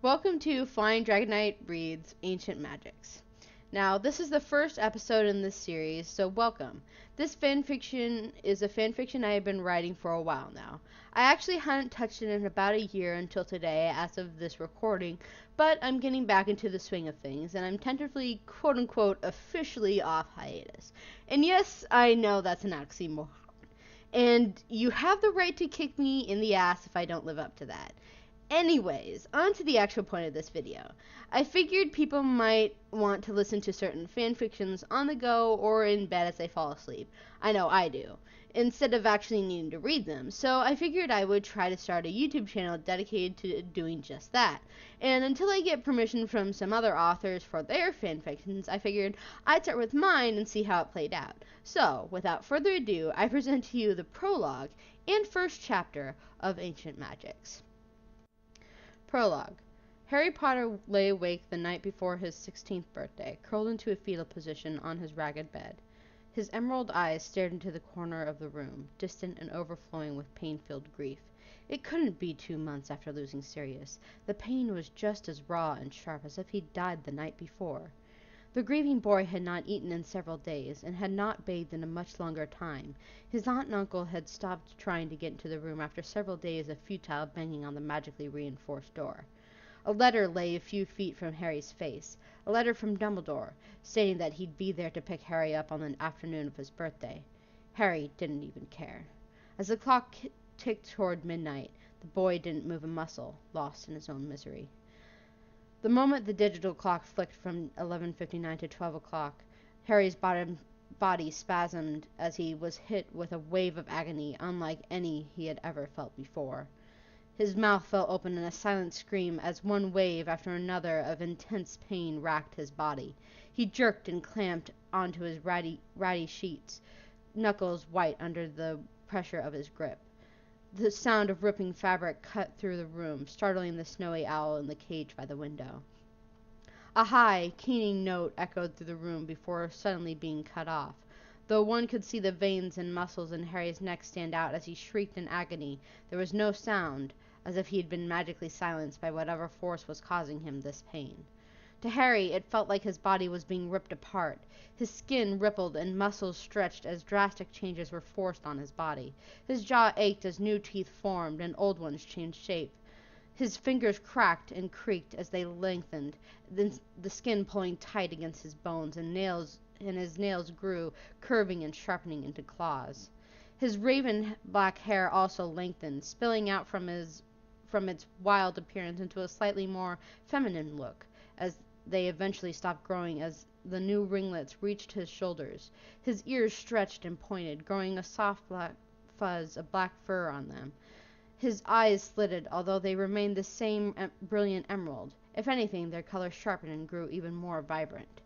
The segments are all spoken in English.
Welcome to Flying Dragonite Reads Ancient Magics. Now, this is the first episode in this series, so welcome. This fanfiction is a fanfiction I have been writing for a while now. I actually hadn't touched it in about a year until today as of this recording, but I'm getting back into the swing of things, and I'm tentatively, quote-unquote, officially off hiatus. And yes, I know that's an oxymoron. And you have the right to kick me in the ass if I don't live up to that. Anyways, on to the actual point of this video. I figured people might want to listen to certain fanfictions on the go or in bed as they fall asleep. I know I do. Instead of actually needing to read them. So I figured I would try to start a YouTube channel dedicated to doing just that. And until I get permission from some other authors for their fanfictions, I figured I'd start with mine and see how it played out. So, without further ado, I present to you the prologue and first chapter of Ancient Magics. Prologue. Harry Potter lay awake the night before his 16th birthday, curled into a fetal position on his ragged bed. His emerald eyes stared into the corner of the room, distant and overflowing with pain-filled grief. It couldn't be 2 months after losing Sirius. The pain was just as raw and sharp as if he'd died the night before. The grieving boy had not eaten in several days, and had not bathed in a much longer time. His aunt and uncle had stopped trying to get into the room after several days of futile banging on the magically reinforced door. A letter lay a few feet from Harry's face, a letter from Dumbledore, stating that he'd be there to pick Harry up on the afternoon of his birthday. Harry didn't even care. As the clock ticked toward midnight, the boy didn't move a muscle, lost in his own misery. The moment the digital clock flicked from 11:59 to 12 o'clock, Harry's body spasmed as he was hit with a wave of agony unlike any he had ever felt before. His mouth fell open in a silent scream as one wave after another of intense pain racked his body. He jerked and clamped onto his ratty sheets, knuckles white under the pressure of his grip. The sound of ripping fabric cut through the room, startling the snowy owl in the cage by the window. A high, keening note echoed through the room before suddenly being cut off. Though one could see the veins and muscles in Harry's neck stand out as he shrieked in agony, there was no sound, as if he had been magically silenced by whatever force was causing him this pain. To Harry, it felt like his body was being ripped apart. His skin rippled and muscles stretched as drastic changes were forced on his body. His jaw ached as new teeth formed and old ones changed shape. His fingers cracked and creaked as they lengthened, the skin pulling tight against his bones, and his nails grew, curving and sharpening into claws. His raven black hair also lengthened, spilling out from its wild appearance into a slightly more feminine look, as they eventually stopped growing as the new ringlets reached his shoulders. His ears stretched and pointed, growing a soft black fuzz of black fur on them. His eyes slitted, although they remained the same brilliant emerald. If anything, their color sharpened and grew even more vibrant.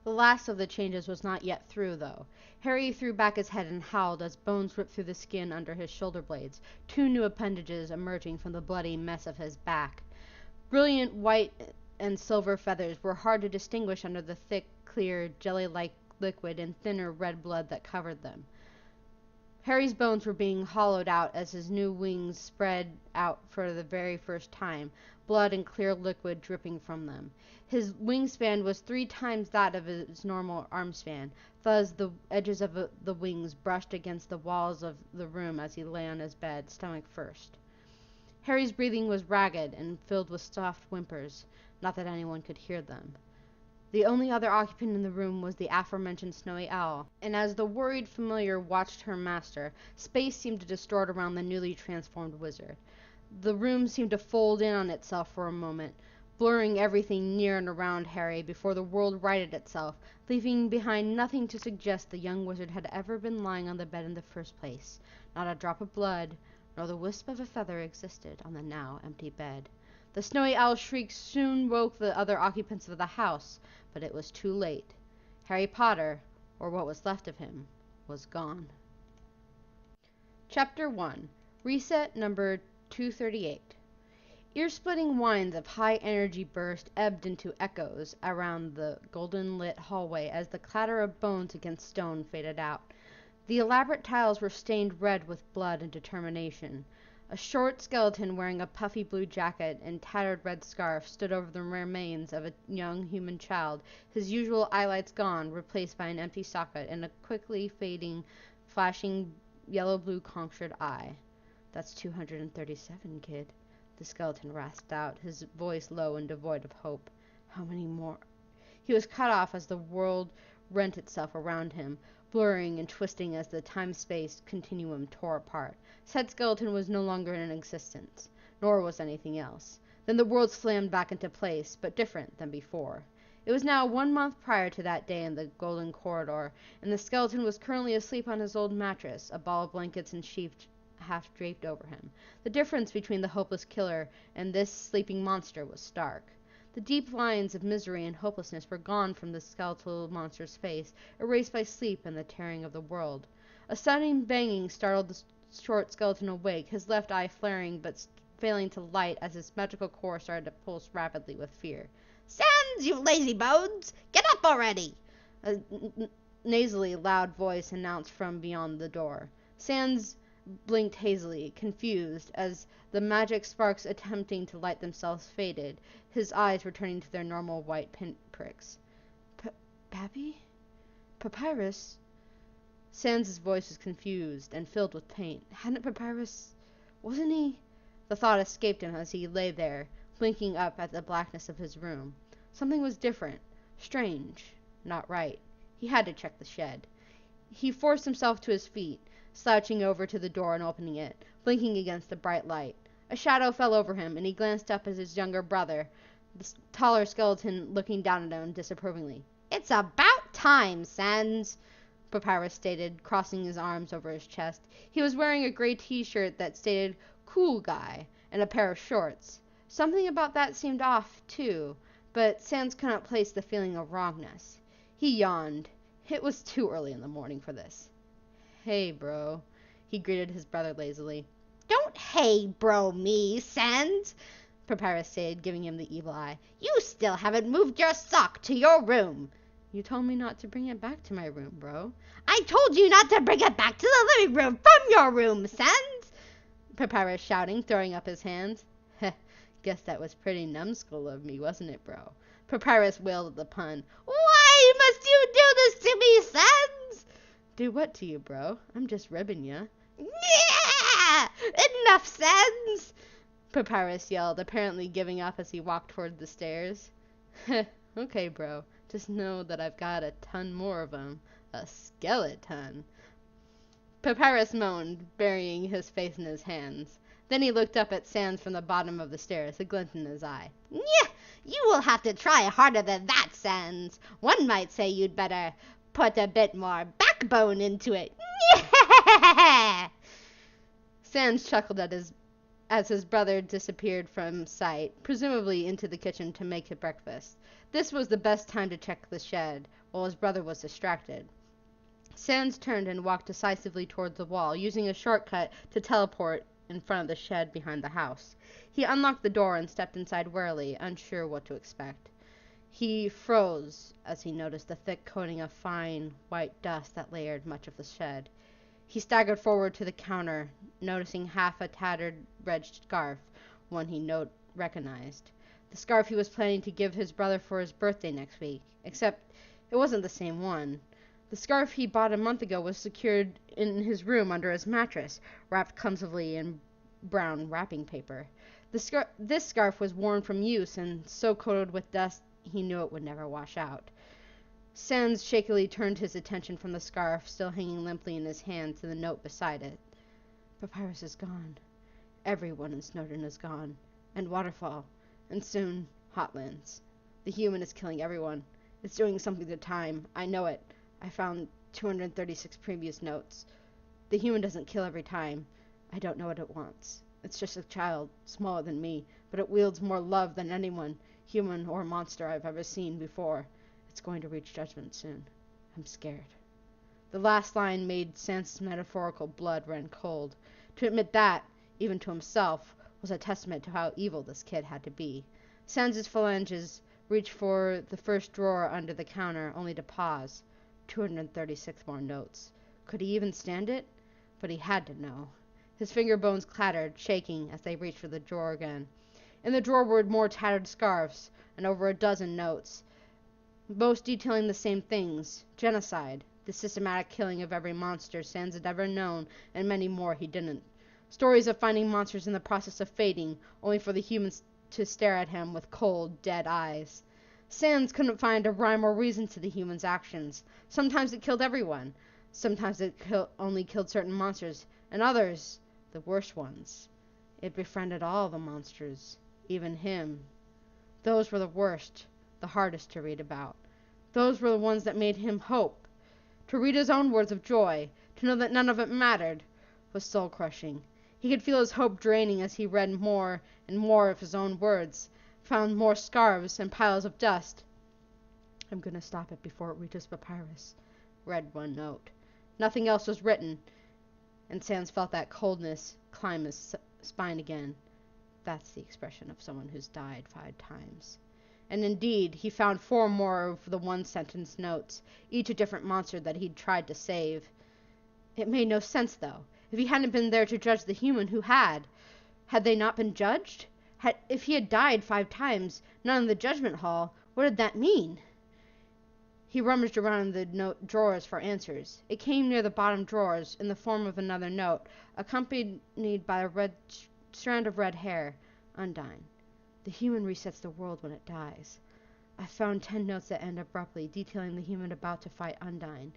The last of the changes was not yet through, though. Harry threw back his head and howled as bones ripped through the skin under his shoulder blades, 2 new appendages emerging from the bloody mess of his back. Brilliant white and silver feathers were hard to distinguish under the thick, clear, jelly-like liquid and thinner red blood that covered them. Harry's bones were being hollowed out as his new wings spread out for the very first time, blood and clear liquid dripping from them. His wingspan was 3 times that of his normal armspan. Thus, the edges of the wings brushed against the walls of the room as he lay on his bed, stomach first. Harry's breathing was ragged and filled with soft whimpers, not that anyone could hear them. The only other occupant in the room was the aforementioned snowy owl, and as the worried familiar watched her master, space seemed to distort around the newly transformed wizard. The room seemed to fold in on itself for a moment, blurring everything near and around Harry before the world righted itself, leaving behind nothing to suggest the young wizard had ever been lying on the bed in the first place. Not a drop of blood, nor the wisp of a feather existed on the now empty bed. The snowy owl's shriek soon woke the other occupants of the house, but it was too late. Harry Potter, or what was left of him, was gone. Chapter 1. Reset number 238. Ear-splitting whines of high-energy burst ebbed into echoes around the golden-lit hallway as the clatter of bones against stone faded out. The elaborate tiles were stained red with blood and determination. A short skeleton wearing a puffy blue jacket and tattered red scarf stood over the remains of a young human child, his usual eyelights gone, replaced by an empty socket and a quickly fading, flashing yellow-blue punctured eye. "That's 237, kid," the skeleton rasped out, his voice low and devoid of hope. "How many more?" He was cut off as the world rent itself around him, blurring and twisting as the time-space continuum tore apart. Said skeleton was no longer in existence, nor was anything else. Then the world slammed back into place, but different than before. It was now 1 month prior to that day in the golden corridor, and the skeleton was currently asleep on his old mattress, a ball of blankets and sheet half draped over him. The difference between the hopeless killer and this sleeping monster was stark. The deep lines of misery and hopelessness were gone from the skeletal monster's face, erased by sleep and the tearing of the world. A sudden banging startled the short skeleton awake, his left eye flaring but failing to light as his magical core started to pulse rapidly with fear. "Sans, you lazy bones! Get up already!" A nasally loud voice announced from beyond the door. Sans blinked hazily, confused, as the magic sparks attempting to light themselves faded, his eyes returning to their normal white pinpricks. "Pappy? Papyrus?" Sans' voice was confused and filled with pain. Hadn't Papyrus... wasn't he... The thought escaped him as he lay there, blinking up at the blackness of his room. Something was different, strange, not right. He had to check the shed. He forced himself to his feet, slouching over to the door and opening it, blinking against the bright light. A shadow fell over him, and he glanced up at his younger brother, the taller skeleton looking down at him disapprovingly. "It's about time, Sans," Papyrus stated, crossing his arms over his chest. He was wearing a gray t-shirt that stated "Cool Guy" and a pair of shorts. Something about that seemed off, too, but Sans could not place the feeling of wrongness. He yawned. It was too early in the morning for this. "Hey, bro," he greeted his brother lazily. "Don't hey bro me, Sans," Papyrus said, giving him the evil eye. "You still haven't moved your sock to your room." "You told me not to bring it back to my room, bro." "I told you not to bring it back to the living room from your room, Sans," Papyrus shouting, throwing up his hands. "Heh, guess that was pretty numbskull of me, wasn't it, bro?" Papyrus wailed at the pun. "Why must you do this to me, Sans?" "Do what to you, bro? I'm just ribbing ya." "Yeah! Enough, Sans!" Papyrus yelled, apparently giving up as he walked toward the stairs. "Heh, okay, bro. Just know that I've got a ton more of 'em. A skeleton." Papyrus moaned, burying his face in his hands. Then he looked up at Sans from the bottom of the stairs, a glint in his eye. "Yeah, you will have to try harder than that, Sans. One might say you'd better put a bit more backbone into it." Yeah! Sans chuckled as his brother disappeared from sight, presumably into the kitchen to make his breakfast. This was the best time to check the shed, while his brother was distracted. Sans turned and walked decisively towards the wall, using a shortcut to teleport in front of the shed behind the house. He unlocked the door and stepped inside warily, unsure what to expect. He froze as he noticed the thick coating of fine, white dust that layered much of the shed. He staggered forward to the counter, noticing half a tattered red scarf, one he recognized. The scarf he was planning to give his brother for his birthday next week, except it wasn't the same one. The scarf he bought a month ago was secured in his room under his mattress, wrapped clumsily in brown wrapping paper. This scarf was worn from use and so coated with dust he knew it would never wash out. Sans shakily turned his attention from the scarf, still hanging limply in his hand, to the note beside it. Papyrus is gone. Everyone in Snowdon is gone. And Waterfall. And soon, Hotlands. The human is killing everyone. It's doing something to time. I know it. I found 236 previous notes. The human doesn't kill every time. I don't know what it wants. It's just a child, smaller than me, but it wields more love than anyone, human or monster, I've ever seen before. It's going to reach judgment soon. I'm scared. The last line made Sans' metaphorical blood run cold. To admit that, even to himself, was a testament to how evil this kid had to be. Sans' phalanges reached for the first drawer under the counter, only to pause. 236 more notes. Could he even stand it? But he had to know. His finger bones clattered, shaking, as they reached for the drawer again. In the drawer were more tattered scarves, and over a dozen notes, most detailing the same things: genocide, the systematic killing of every monster Sans had ever known, and many more he didn't. Stories of finding monsters in the process of fading, only for the humans to stare at him with cold, dead eyes. Sans couldn't find a rhyme or reason to the humans' actions. Sometimes it killed everyone. Sometimes it only killed certain monsters, and others, the worst ones. It befriended all the monsters, even him. Those were the worst, the hardest to read about. Those were the ones that made him hope. To read his own words of joy, to know that none of it mattered, was soul-crushing. He could feel his hope draining as he read more and more of his own words, found more scarves and piles of dust. "I'm going to stop it before it reaches Papyrus," read one note. Nothing else was written, and Sans felt that coldness climb his spine again. That's the expression of someone who's died 5 times. And indeed, he found 4 more of the one-sentence notes, each a different monster that he'd tried to save. It made no sense, though. If he hadn't been there to judge the human who had they not been judged? If he had died 5 times, none in the judgment hall, what did that mean? He rummaged around in the note drawers for answers. It came near the bottom drawers, in the form of another note, accompanied by a strand of red hair. Undine. The human resets the world when it dies. I found 10 notes that end abruptly, detailing the human about to fight Undine.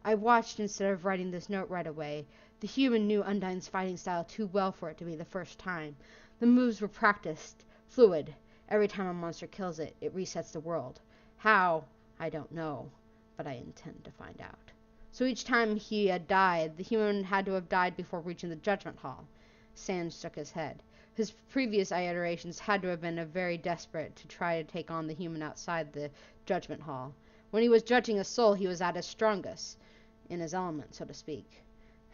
I watched instead of writing this note right away. The human knew Undine's fighting style too well for it to be the first time. The moves were practiced, fluid. Every time a monster kills it, it resets the world. How? I don't know, but I intend to find out. So each time he had died, the human had to have died before reaching the judgment hall. Sans shook his head. His previous iterations had to have been very desperate to try to take on the human outside the judgment hall. When he was judging a soul, he was at his strongest, in his element, so to speak.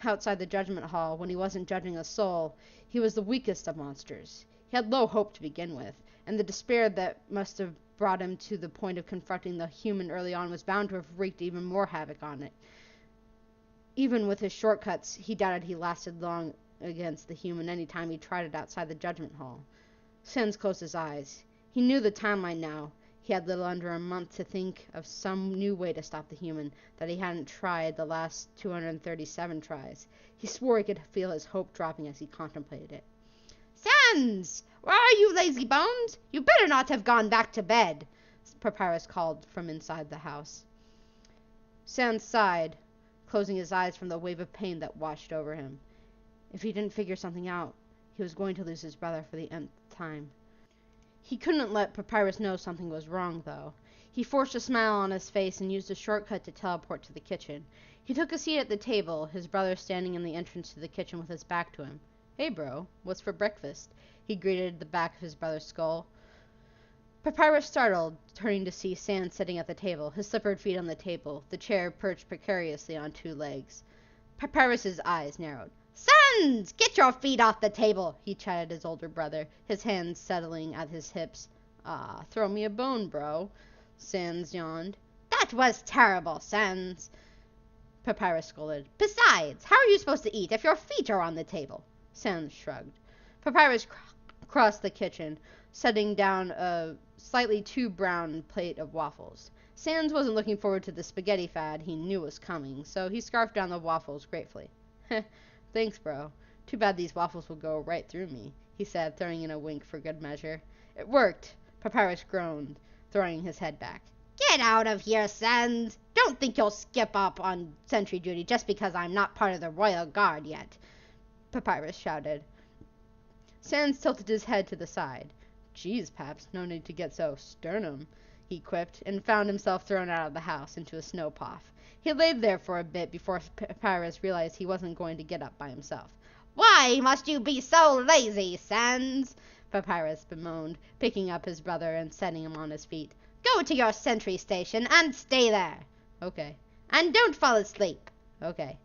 Outside the judgment hall, when he wasn't judging a soul, he was the weakest of monsters. He had low hope to begin with, and the despair that must have brought him to the point of confronting the human early on was bound to have wreaked even more havoc on it. Even with his shortcuts, he doubted he lasted long against the human any time he tried it outside the judgment hall. Sans closed his eyes. He knew the timeline now. He had little under a month to think of some new way to stop the human that he hadn't tried the last 237 tries. He swore he could feel his hope dropping as he contemplated it. Sans! Where are you, lazy bones? You better not have gone back to bed, Papyrus called from inside the house. Sans sighed, closing his eyes from the wave of pain that washed over him. If he didn't figure something out, he was going to lose his brother for the nth time. He couldn't let Papyrus know something was wrong, though. He forced a smile on his face and used a shortcut to teleport to the kitchen. He took a seat at the table, his brother standing in the entrance to the kitchen with his back to him. "Hey, bro, what's for breakfast?" he greeted the back of his brother's skull. Papyrus startled, turning to see Sans sitting at the table, his slippered feet on the table, the chair perched precariously on 2 legs. Papyrus's eyes narrowed. Sans! Get your feet off the table, he chided his older brother, his hands settling at his hips. "Ah, throw me a bone, bro," Sans yawned. "That was terrible, Sans," Papyrus scolded. "Besides, how are you supposed to eat if your feet are on the table?" Sans shrugged. Papyrus crossed the kitchen, setting down a slightly too brown plate of waffles. Sans wasn't looking forward to the spaghetti fad he knew was coming, so he scarfed down the waffles gratefully. "Thanks, bro. Too bad these waffles will go right through me," he said, throwing in a wink for good measure. "It worked," Papyrus groaned, throwing his head back. "Get out of here, Sans! Don't think you'll skip up on sentry duty just because I'm not part of the royal guard yet," Papyrus shouted. Sans tilted his head to the side. "Geez, Paps, no need to get so sternum," he quipped, and found himself thrown out of the house into a snow path. He laid there for a bit before Papyrus realized he wasn't going to get up by himself. "Why must you be so lazy, Sans?" Papyrus bemoaned, picking up his brother and setting him on his feet. "Go to your sentry station and stay there." "Okay." "And don't fall asleep." "Okay."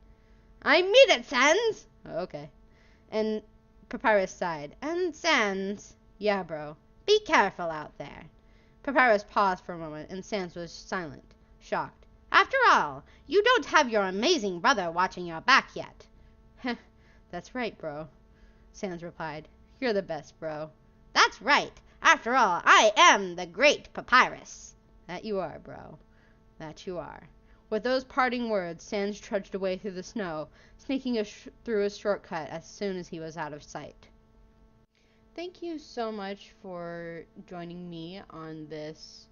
"I mean it, Sans." "Okay." And Papyrus sighed. "And Sans." "Yeah, bro." "Be careful out there." Papyrus paused for a moment, and Sans was silent, shocked. "After all, you don't have your amazing brother watching your back yet." That's right, bro, Sans replied. You're the best, bro. That's right. After all, I am the great Papyrus. That you are, bro. That you are. With those parting words, Sans trudged away through the snow, sneaking through a shortcut as soon as he was out of sight. Thank you so much for joining me on this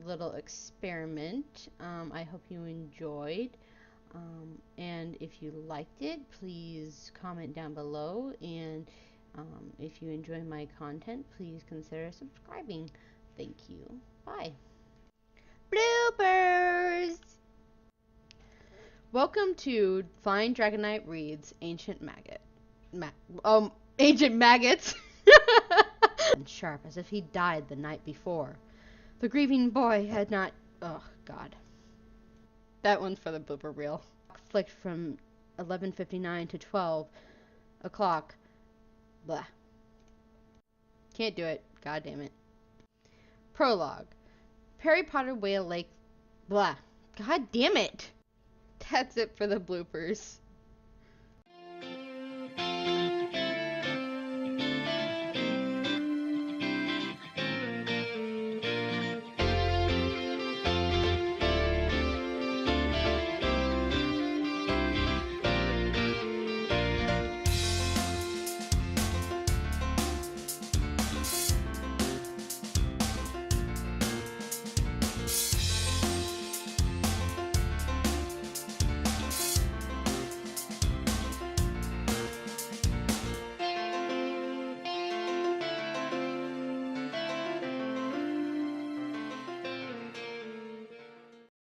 little experiment. I hope you enjoyed. And if you liked it, please comment down below. And if you enjoy my content, please consider subscribing. Thank you. Bye. Bloopers! Welcome to Flying Dragon Knight Reads Ancient Ancient Maggots. And sharp as if he died the night before. The grieving boy had not. Oh, God. That one's for the blooper reel. Flicked from 11:59 to 12 o'clock. Blah. Can't do it. God damn it. Prologue. Harry Potter Whale Lake. Blah. God damn it. That's it for the bloopers.